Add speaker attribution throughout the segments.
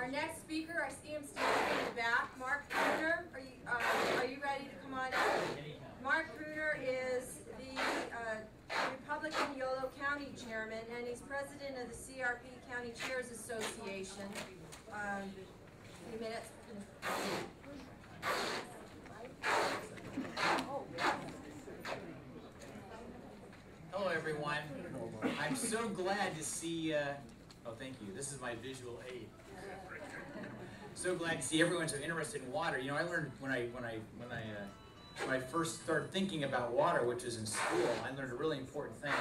Speaker 1: Our next speaker, I see him standing in the back, Mark Bruner. Are you ready to come on up? Mark Bruner is the Republican Yolo County Chairman, and he's president of the CRP County Chairs Association. A few minutes.
Speaker 2: Hello, everyone. I'm so glad to see. Oh, thank you. This is my visual aid. So glad to see everyone so interested in water. You know, I learned when I first started thinking about water, which was in school, I learned a really important thing,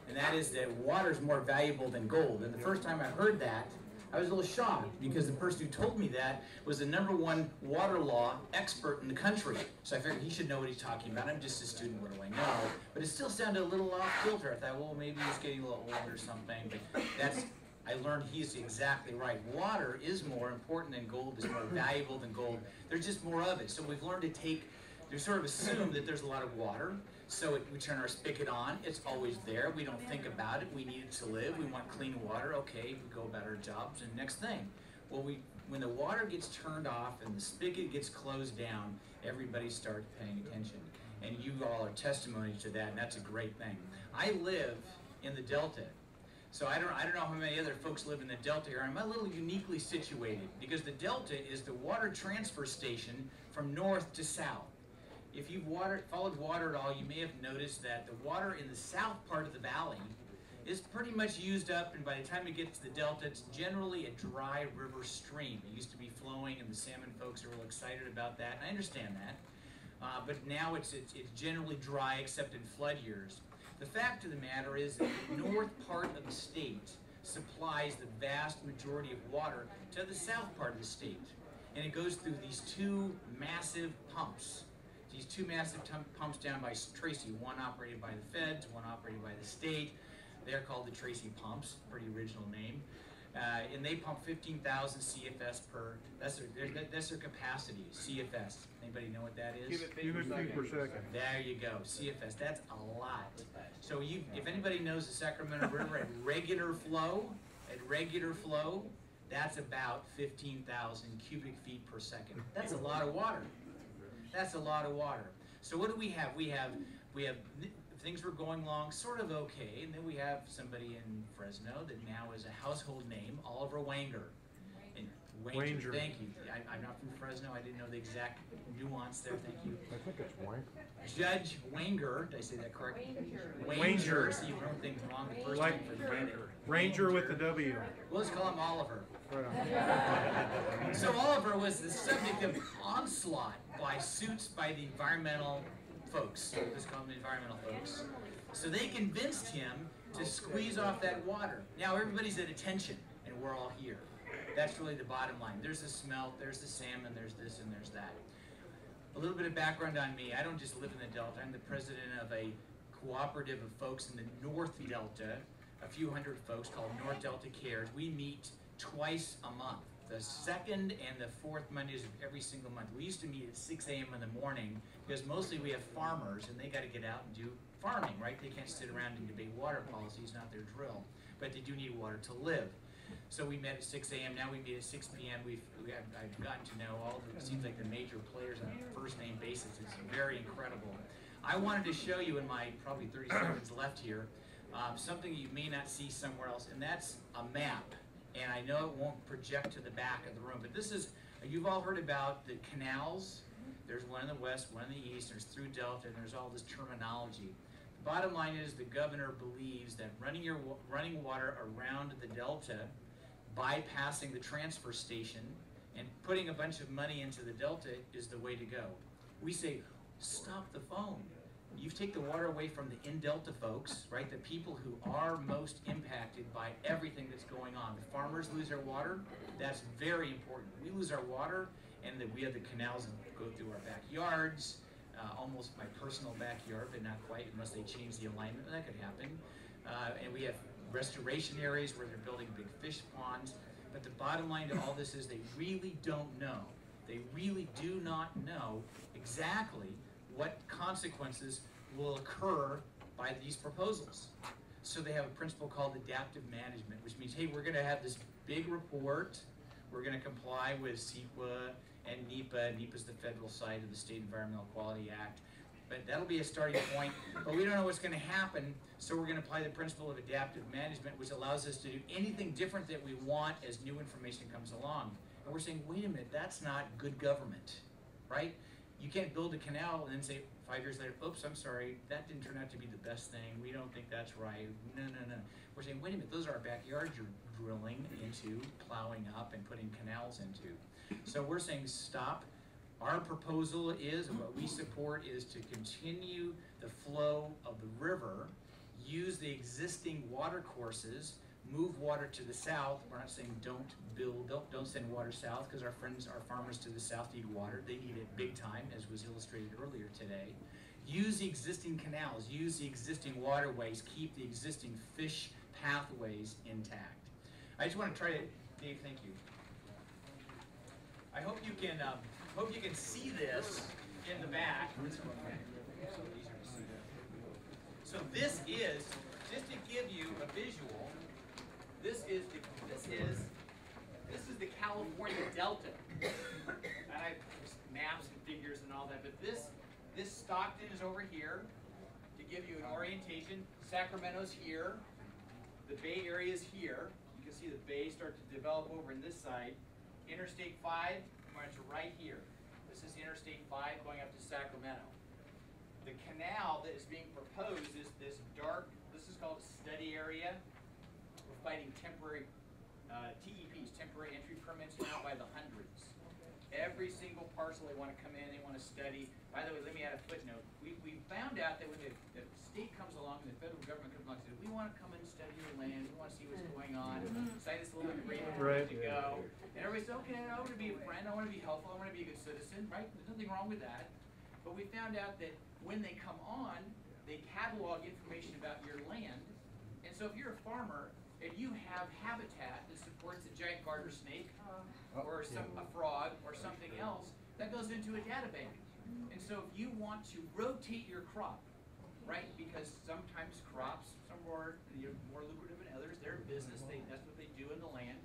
Speaker 2: and that is that water is more valuable than gold. And the first time I heard that, I was a little shocked because the person who told me that was the #1 water law expert in the country. So I figured he should know what he's talking about. I'm just a student, what do I know? But it still sounded a little off kilter. I thought, well, maybe he's getting a little old or something. But I learned he's exactly right. Water is more important than gold, is more valuable than gold. There's just more of it. So we've learned to sort of assume that there's a lot of water. So we turn our spigot on, it's always there. We don't think about it. We need it to live. We want clean water. Okay, we go about our jobs. And next thing, well, when the water gets turned off and the spigot gets closed down, everybody starts paying attention. And you all are testimony to that, and that's a great thing. I live in the Delta. So I don't know how many other folks live in the Delta here. I'm a little uniquely situated because the Delta is the water transfer station from north to south. If you've followed water at all, you may have noticed that the water in the south part of the valley is pretty much used up, and by the time it gets to the Delta, it's generally a dry river stream. It used to be flowing, and the salmon folks are real excited about that, and I understand that. But now it's generally dry except in flood years. The fact of the matter is that the north part of the state supplies the vast majority of water to the south part of the state. And it goes through these two massive pumps. These two massive pumps down by Tracy, one operated by the feds, one operated by the state. They're called the Tracy pumps, pretty original name. And they pump 15,000 CFS per, that's their capacity, CFS. Anybody know what that is?
Speaker 3: Cubic feet per second.
Speaker 2: There you go, CFS, that's a lot. So if anybody knows the Sacramento River at regular flow, that's about 15,000 cubic feet per second. That's a lot of water. That's a lot of water. So what do we have? We have things were going along sort of okay, and then we have somebody in Fresno that now is a household name, Oliver Wanger. And Wanger. Thank you. I'm not from Fresno. I didn't know the exact nuance there. Thank you.
Speaker 3: I think it's Wank.
Speaker 2: Judge Wanger. Did I say that correctly?
Speaker 3: Wanger.
Speaker 2: See, you wrote things wrong the first time for the
Speaker 3: Ranger with the W.
Speaker 2: We'll just call him Oliver.
Speaker 3: Right on.
Speaker 2: So Oliver was the subject of onslaught by suits by the environmental folks. Let's call them the environmental folks. So they convinced him to squeeze off that water. Now everybody's at attention, and we're all here. That's really the bottom line. There's the smelt, there's the salmon, there's this and there's that. A little bit of background on me. I don't just live in the Delta. I'm the president of a cooperative of folks in the North Delta, a few hundred folks called North Delta Cares. We meet twice a month, the second and the fourth Mondays of every single month. We used to meet at 6 a.m. in the morning because mostly we have farmers and they got to get out and do farming, right? They can't sit around and debate water policies, not their drill, but they do need water to live. So we met at 6 a.m. Now we meet at 6 p.m. I've gotten to know all the, it seems like the major players on a first name basis. It's very incredible. I wanted to show you in my probably 30 seconds left here something you may not see somewhere else, and that's a map. And I know it won't project to the back of the room, but this is, you've all heard about the canals. There's one in the west, one in the east, there's through Delta, and there's all this terminology. The bottom line is the governor believes that running water around the Delta, bypassing the transfer station, and putting a bunch of money into the Delta is the way to go. We say, stop the phone. You take the water away from the in-Delta folks, right? The people who are most impacted by everything that's going on. The farmers lose their water. That's very important. We lose our water, and we have the canals that go through our backyards, almost my personal backyard, but not quite, unless they change the alignment. That could happen. And we have restoration areas where they're building big fish ponds. But the bottom line to all this is they really don't know. They really do not know exactly what consequences will occur by these proposals. So they have a principle called adaptive management, which means, hey, we're going to have this big report. We're going to comply with CEQA and NEPA. NEPA is the federal side of the State Environmental Quality Act. But that'll be a starting point. But we don't know what's going to happen, so we're going to apply the principle of adaptive management, which allows us to do anything different that we want as new information comes along. And we're saying, wait a minute, that's not good government, right? You can't build a canal and then say 5 years later, oops, I'm sorry, that didn't turn out to be the best thing. We don't think that's right. No, no, no. We're saying, wait a minute, those are our backyards you're drilling into, plowing up, and putting canals into. So we're saying stop. Our proposal is, and what we support is to continue the flow of the river, use the existing water courses, move water to the south. We're not saying don't send water south, because our friends, our farmers to the south need water. They need it big time, as was illustrated earlier today. Use the existing canals, use the existing waterways, keep the existing fish pathways intact. I just want to try to, Dave, thank you. I hope you can see this in the back. So this is, just to give you a visual, this is the California Delta. And I maps and figures and all that, but this Stockton is over here to give you an orientation. Sacramento's here. The Bay Area is here. You can see the bay start to develop over in this side. Interstate 5 runs right here. This is Interstate 5 going up to Sacramento. The canal that is being proposed is this dark, this is called a study area. We're fighting temporary TEPs, temporary entry permits, now by the hundreds. Every single parcel they want to come in, they want to study. By the way, let me add a footnote. We found out that when the state comes along and the federal government comes along and says, we want to come and study your land, we want to see what's going on, sign this little agreement, we're ready to go. And everybody says, okay, I want to be a friend, I want to be helpful, I want to be a good citizen, right? There's nothing wrong with that. But we found out that when they come on, they catalog information about your land. And so if you're a farmer and you have habitat that supports a giant garter snake or a frog or something else, that goes into a data bank. And so if you want to rotate your crop, right? Because sometimes crops, some are more lucrative than others, they're a business, that's what they do in the land.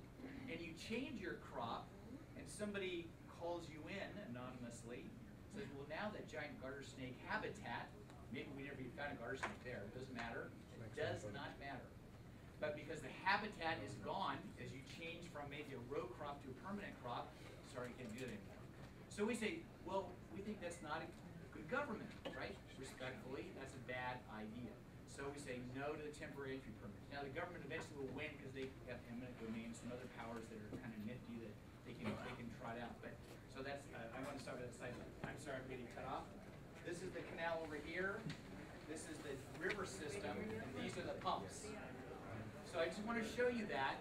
Speaker 2: And you change your crop and somebody calls you in anonymously, says, well, now that giant garter snake habitat, maybe we never even found a garter snake there, it doesn't matter, it does not matter. But because the habitat is gone, as you change from maybe a row crop to a permanent crop, sorry, you can't do it anymore. So we say, well, we think that's not a good government, right? Respectfully, that's a bad idea. So we say no to the temporary entry permit. Now the government eventually will win because they have eminent domain, some other powers that are kind of nifty that they can trot out. But so that's I want to start with that side. I'm sorry, I'm getting cut off. This is the canal over here. This is the river system, and these are the pumps. So I just want to show you that,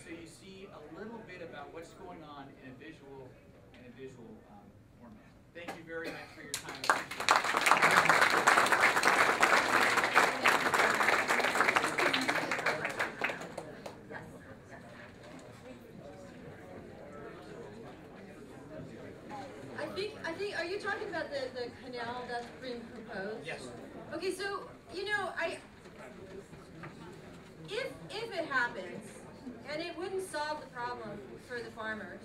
Speaker 2: so you see a little bit about what's going on in a visual format. Thank you very much for your time.
Speaker 1: I think, are you talking about the canal that's being proposed?
Speaker 2: Yes.
Speaker 1: Okay, so, you know, if it happens, and it wouldn't solve the problem for the farmers,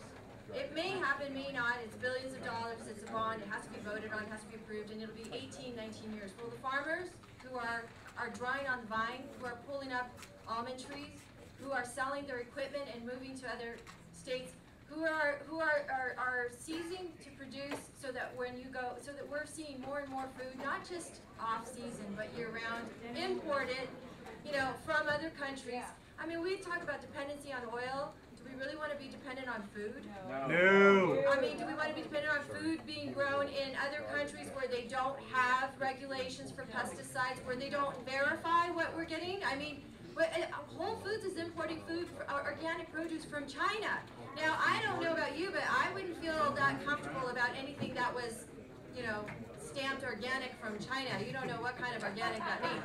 Speaker 1: it may happen, may not, it's billions of dollars, it's a bond, it has to be voted on, it has to be approved, and it'll be 18, 19 years. Well, the farmers who are drying on the vine, who are pulling up almond trees, who are selling their equipment and moving to other states, who are ceasing to produce so that when you go, so that we're seeing more and more food, not just off season, but year round, imported, you know, from other countries. I mean, we talk about dependency on oil. Do we really want to be dependent on food?
Speaker 3: No.
Speaker 1: I mean, do we want to be dependent on food being grown in other countries where they don't have regulations for pesticides, where they don't verify what we're getting? I mean, Whole Foods is importing food, organic produce from China. Now, I don't know about you, but I wouldn't feel that comfortable about anything that was, you know, stamped organic from China. You don't know what kind of organic that means.